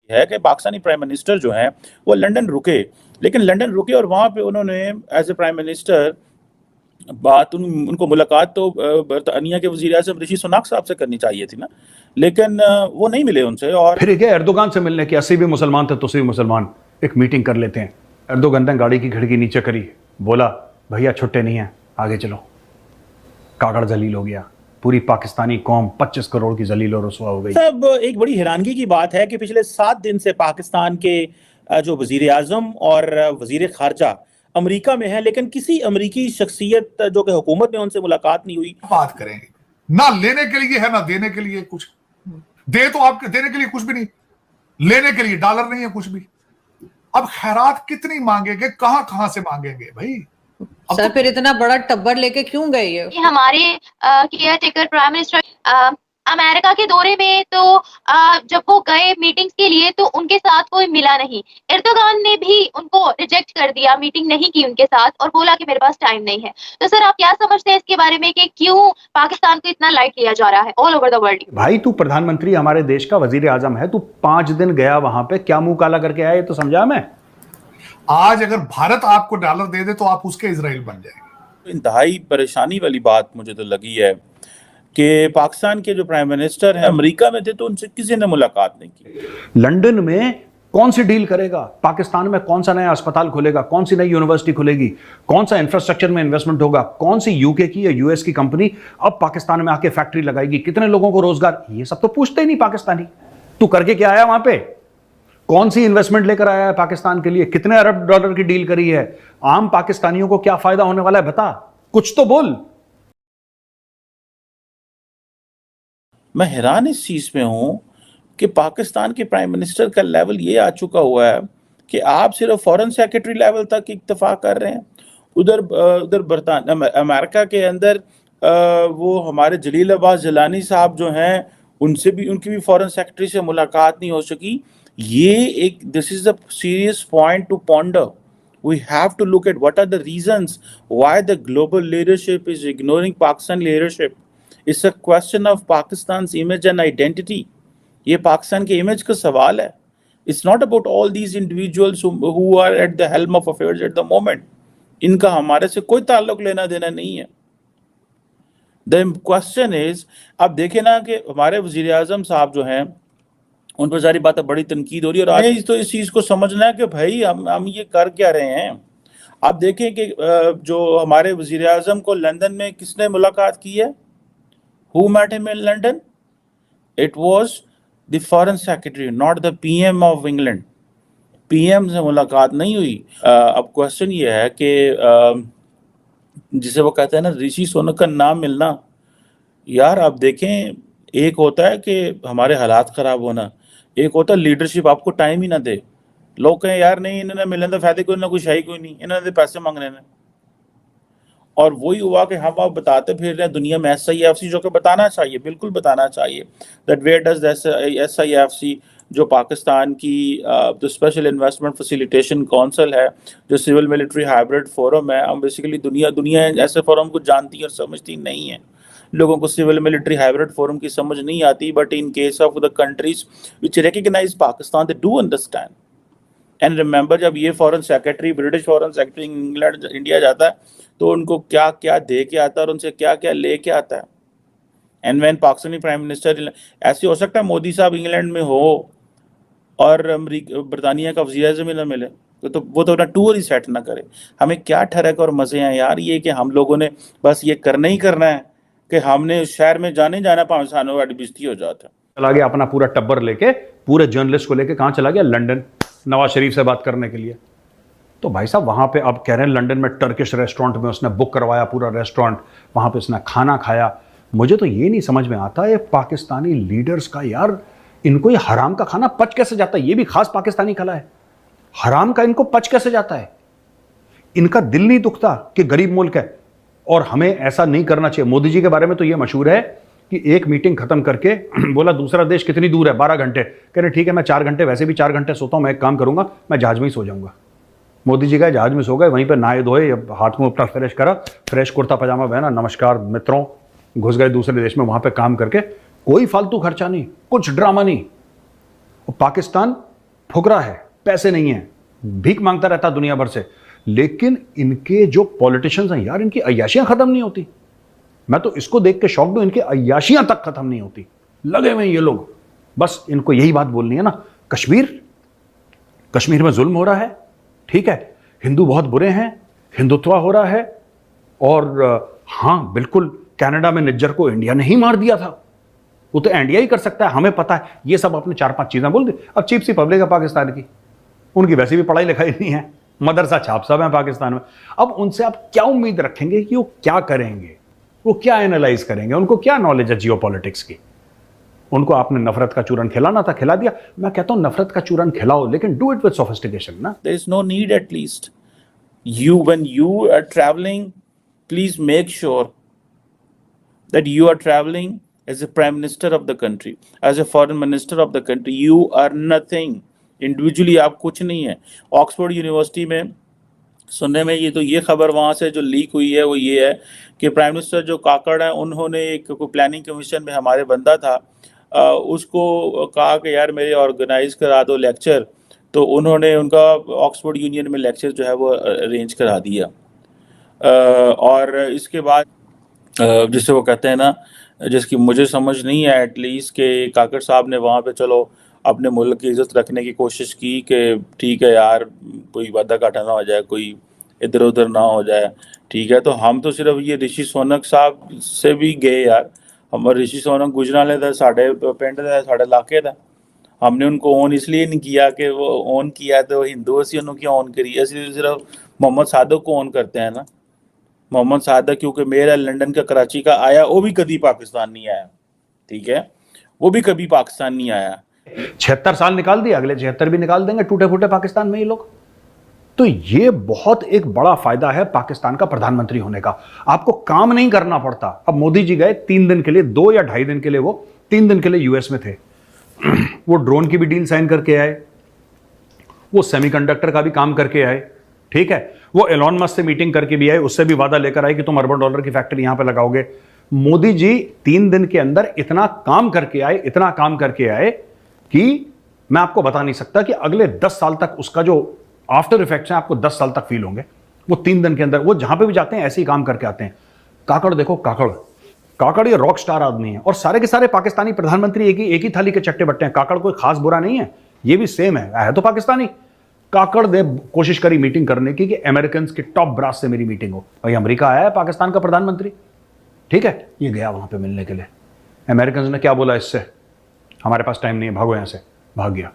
है कि Pakistani prime minister जो हैं वो लंदन रुके, लेकिन लंदन रुके और वहाँ पे उन्होंने एज ए प्राइम मिनिस्टर उनको मुलाकात तो बरतानिया के वज़ीर आज़म ऋषि सुनाक साहब से करनी चाहिए थी ना, लेकिन वो नहीं मिले उनसे। और फिर क्या एर्दोगान से मिलने की, 80 भी मुसलमान थे तो 80 भी मुसलमान एक मीटिंग कर लेते हैं। एर्दोगान ने गाड़ी की खिड़की नीचे करी, बोला भैया छुट्टे नहीं है, आगे चलो। कागड़ जलील हो गया, पूरी पाकिस्तानी कौम 25 करोड़ की जलील और रुसवा हो गई। सब एक बड़ी हैरानगी की बात है कि पिछले 7 दिन से पाकिस्तान के जो वजीर आजम और वजीर खारजा अमेरिका में है, लेकिन किसी अमेरिकी शख्सियत जो कि हुकूमत में उनसे मुलाकात नहीं हुई। बात करेंगे ना, लेने के लिए है ना देने के लिए कुछ, दे तो आपके देने के लिए कुछ भी नहीं, लेने के लिए डॉलर नहीं है कुछ भी। अब खैरात कितनी मांगेंगे, कहां कहां से मांगेंगे भाई? सर फिर इतना बड़ा टब्बर लेके क्यों गए ये? हमारे care taker prime minister America के दौरे में तो जब वो गए मीटिंग्स के लिए तो उनके साथ कोई मिला नहीं। एर्दोगान ने भी उनको रिजेक्ट कर दिया, मीटिंग नहीं की उनके साथ और बोला कि मेरे पास टाइम नहीं है। तो सर आप क्या समझते हैं इसके बारे में कि क्यों पाकिस्तान को इतना लाइट लिया जा रहा है ऑल ओवर द वर्ल्ड? भाई तू प्रधानमंत्री हमारे देश का वजीर आजम है, तू 5 दिन गया वहां पे, क्या मुंह काला करके आया ये तो समझा मैं। आज अगर भारत आपको डॉलर दे दे तो आप उसके इजराइल बन जाएंगे। इंतहाई परेशानी वाली बात मुझे तो लगी है कि पाकिस्तान के जो प्राइम मिनिस्टर हैं अमेरिका में थे तो उनसे किसी ने मुलाकात नहीं की। लंदन में कौन सी डील करेगा, पाकिस्तान में कौन सा नया अस्पताल खुलेगा, कौन सी नई यूनिवर्सिटी खुलेगी, कौन सा इंफ्रास्ट्रक्चर में इन्वेस्टमेंट होगा, कौन सी यूके की या यूएस की कंपनी अब पाकिस्तान में आके फैक्ट्री लगाएगी, कितने लोगों को रोजगार, ये सब तो पूछते ही नहीं पाकिस्तानी। तू करके क्या आया वहां पे, कौन सी इन्वेस्टमेंट लेकर आया है पाकिस्तान के लिए, कितने अरब डॉलर की डील करी है, आम पाकिस्तानियों को क्या फायदा होने वाला है, बता, कुछ तो बोल। मैं हैरान इस चीज में हूं कि पाकिस्तान के प्राइम मिनिस्टर का लेवल ये आ चुका हुआ है कि आप सिर्फ फॉरेन सेक्रेटरी लेवल तक इत्तेफा कर रहे हैं। उधर बरतानिया अमेरिका के अंदर वो हमारे जलील अब्बास जिलानी साहब जो हैं उनकी भी फॉरेन सेक्रेटरी से मुलाकात नहीं हो सकी। ये this is a serious point two ponder. We have to look at what are the reasons why the global leadership is ignoring Pakistan leadership. It's a question of Pakistan's image and identity. ये पाकिस्तान के image का सवाल है। It's not about all these individuals who are at the helm of affairs at the moment. इनका हमारे से कोई ताल्लुक लेना देना नहीं है। The question is, अब देखें ना कि हमारे वजीर आजम साहब जो हैं उन पर सारी बातें बड़ी तनकीद हो रही है और आज तो इस चीज़ को समझना है कि भाई हम ये कर क्या रहे हैं। आप देखें कि जो हमारे वजीर आजम को लंदन में किसने मुलाकात की है, Who met him in London? It was the foreign secretary, not the PM of England. PM से मुलाकात नहीं हुई। अब क्वेश्चन ये है कि जिसे वो कहते हैं ना ऋषि सुनक का नाम मिलना, यार आप देखें, एक होता है कि हमारे हालात ख़राब होना, एक होता है लीडरशिप आपको टाइम ही ना दे। लोग कहें यार नहीं इन्होंने मिलने तो फायदे कोई ना, कुछ है ही कोई नहीं, इन्होंने पैसे मांगने ने। और वही हुआ कि हम आप बताते फिर रहे हैं दुनिया में SIFC, जो कि बताना चाहिए, बिल्कुल बताना चाहिए दैट वेयर डज SIFC जो पाकिस्तान की जो स्पेशल इन्वेस्टमेंट फैसिलिटेशन काउंसिल है, जो सिविल मिलिट्री हाइब्रिड फोरम है, हम बेसिकली दुनिया ऐसे फोरम को जानती और समझती नहीं है। लोगों को सिविल मिलिट्री हाइब्रिड फोरम की समझ नहीं आती, but in case of the countries which recognise Pakistan they do understand. And remember, जब ये foreign secretary, British foreign secretary England India जाता है तो उनको क्या क्या दे के आता है और उनसे क्या क्या ले के आता है। And when Pakistani prime minister, ऐसे हो सकता है मोदी साहब इंग्लैंड में हो और बरतानिया का वज़ीर आज़म ही ना मिले, तो वो तो अपना टूर ही सेट ना करे। हमें क्या ठरक और मज़े हैं यार ये कि हम लोगों ने बस ये करना ही करना है कि हमने उस शहर में जाने जाना, 5 सालों वाली बेइज्जती हो जाता है। चला गया अपना पूरा टब्बर लेके, पूरे जर्नलिस्ट को लेके कहाँ चला गया? लंदन, नवाज शरीफ से बात करने के लिए। तो भाई साहब वहाँ पे अब कह रहे हैं लंदन में टर्किश रेस्टोरेंट में उसने बुक करवाया पूरा रेस्टोरेंट, वहाँ पे उसने खाना खाया। मुझे तो ये नहीं समझ में आता ये पाकिस्तानी लीडर्स का, यार इनको ये हराम का खाना पच कैसे जाता है? ये भी खास पाकिस्तानी कला है, हराम का इनको पच कैसे जाता है? इनका दिल नहीं दुखता कि गरीब मुल्क है और हमें ऐसा नहीं करना चाहिए। मोदी जी के बारे में तो ये मशहूर है कि एक मीटिंग खत्म करके बोला दूसरा देश कितनी दूर है, 12 घंटे। कह रहे ठीक है मैं 4 घंटे, वैसे भी 4 घंटे सोता हूँ, मैं एक काम करूंगा, मैं जहाज में ही सो जाऊंगा। मोदी जी का जहाज में सो गए, वहीं पर नहाए धोए, हाथ मुंह अपना फ्रेश करा, फ्रेश कुर्ता पजामा पहना, नमस्कार मित्रों, घुस गए दूसरे देश में, वहां पे काम करके, कोई फालतू खर्चा नहीं, कुछ ड्रामा नहीं। और पाकिस्तान ठुकरा है, पैसे नहीं है, भीख मांगता रहता दुनिया भर से, लेकिन इनके जो पॉलिटिशियंस हैं यार, इनकी अय्याशियां खत्म नहीं होती। मैं तो इसको देख के शॉक्ड हूं, इनकी अय्याशियां तक खत्म नहीं होती। लगे हुए हैं ये लोग, बस इनको यही बात बोलनी है ना, कश्मीर में जुल्म हो रहा है, ठीक है, हिंदू बहुत बुरे हैं, हिंदुत्व हो रहा है, और हां बिल्कुल कनाडा में निज्जर को इंडिया ने ही मार दिया था, वो तो इंडिया ही कर सकता है, हमें पता है। ये सब अपने 4-5 चीजें बोल दी। अब चीप सी पब्लिक है पाकिस्तान की, उनकी वैसे भी पढ़ाई लिखाई नहीं है, मदरसा छाप सब है पाकिस्तान में। अब उनसे आप क्या उम्मीद रखेंगे कि वो क्या करेंगे, वो क्या एनालाइज करेंगे, उनको क्या नॉलेज है जियो पॉलिटिक्स की? उनको आपने नफरत का चूरन खिलाना था, खिला दिया। मैं कहता हूं नफरत का चूरन खिलाओ, लेकिन डू इट विद सोफिस्टिकेशन ना। There is no need, at least when you are traveling, please make sure that you are traveling as a prime minister of the country, as a foreign minister of the country. You are nothing individually, आप कुछ नहीं है। Oxford university में सुनने में ये खबर वहाँ से जो लीक हुई है वो ये है कि प्राइम मिनिस्टर जो काकड़ है, उन्होंने एक प्लानिंग कमीशन में हमारे बंदा था, उसको कहा कि यार मेरे ऑर्गेनाइज करा दो लेक्चर, तो उन्होंने उनका ऑक्सफोर्ड यूनियन में लेक्चर जो है वो अरेंज करा दिया। और इसके बाद जिसे वो कहते हैं ना, जिसकी मुझे समझ नहीं है एटलीस्ट, कि काकड़ साहब ने वहाँ पे चलो अपने मुल्क की इज्जत रखने की कोशिश की कि ठीक है यार, कोई वादा घाटा ना हो जाए, कोई इधर उधर ना हो जाए, ठीक है। तो हम तो सिर्फ ये ऋषि सोनक साहब से भी गए यार, हम ऋषि सोनक गुजराले दा साढ़े पिंड दा साढ़े इलाके दा, हमने उनको ओन इसलिए नहीं किया कि वो ओन किया तो हिंदू असी उन्होंने क्यों ओन करी, असि सिर्फ मोहम्मद सादक को ओन करते हैं ना। मोहम्मद सादक क्योंकि मेरा लंदन का कराची का आया, वो भी कभी पाकिस्तान नहीं आया, ठीक है, वो भी कभी पाकिस्तान नहीं आया। 76 साल निकाल दिए, अगले 76 भी निकाल देंगे टूटे फूटे पाकिस्तान में ये लोग। तो ये बहुत एक बड़ा फायदा है पाकिस्तान का प्रधानमंत्री होने का, आपको काम नहीं करना पड़ता। अब मोदी जी गए 3 दिन के लिए, 2 या 2.5 दिन के लिए, वो 3 दिन के लिए यूएस में थे। वो ड्रोन की भी डील साइन करके आए, वो सेमीकंडक्टर का भी काम करके आए, ठीक है, वो एलॉन मस्क से मीटिंग करके भी आए, उससे भी वादा लेकर आए कि तुम अरबों डॉलर की फैक्ट्री यहां पे लगाओगे। मोदी जी 3 दिन के अंदर इतना काम करके आए, इतना काम करके आए कि मैं आपको बता नहीं सकता कि अगले 10 साल तक उसका जो आफ्टर इफेक्ट्स हैं आपको 10 साल तक फील होंगे। वो 3 दिन के अंदर वो जहां पे भी जाते हैं ऐसे ही काम करके आते हैं। काकड़ देखो, काकड़ ये रॉक स्टार आदमी है, और सारे के सारे पाकिस्तानी प्रधानमंत्री एक ही थाली के चट्टे बट्टे हैं। काकड़ कोई खास बुरा नहीं है, ये भी सेम है तो पाकिस्तानी। काकड़ ने कोशिश करी मीटिंग करने की कि अमेरिकन के टॉप ब्रास से मेरी मीटिंग हो। भाई अमेरिका आया है पाकिस्तान का प्रधानमंत्री, ठीक है, ये गया वहां पे मिलने के लिए। अमेरिकन ने क्या बोला, इससे हमारे पास टाइम नहीं है, भागो यहां से, भाग गया।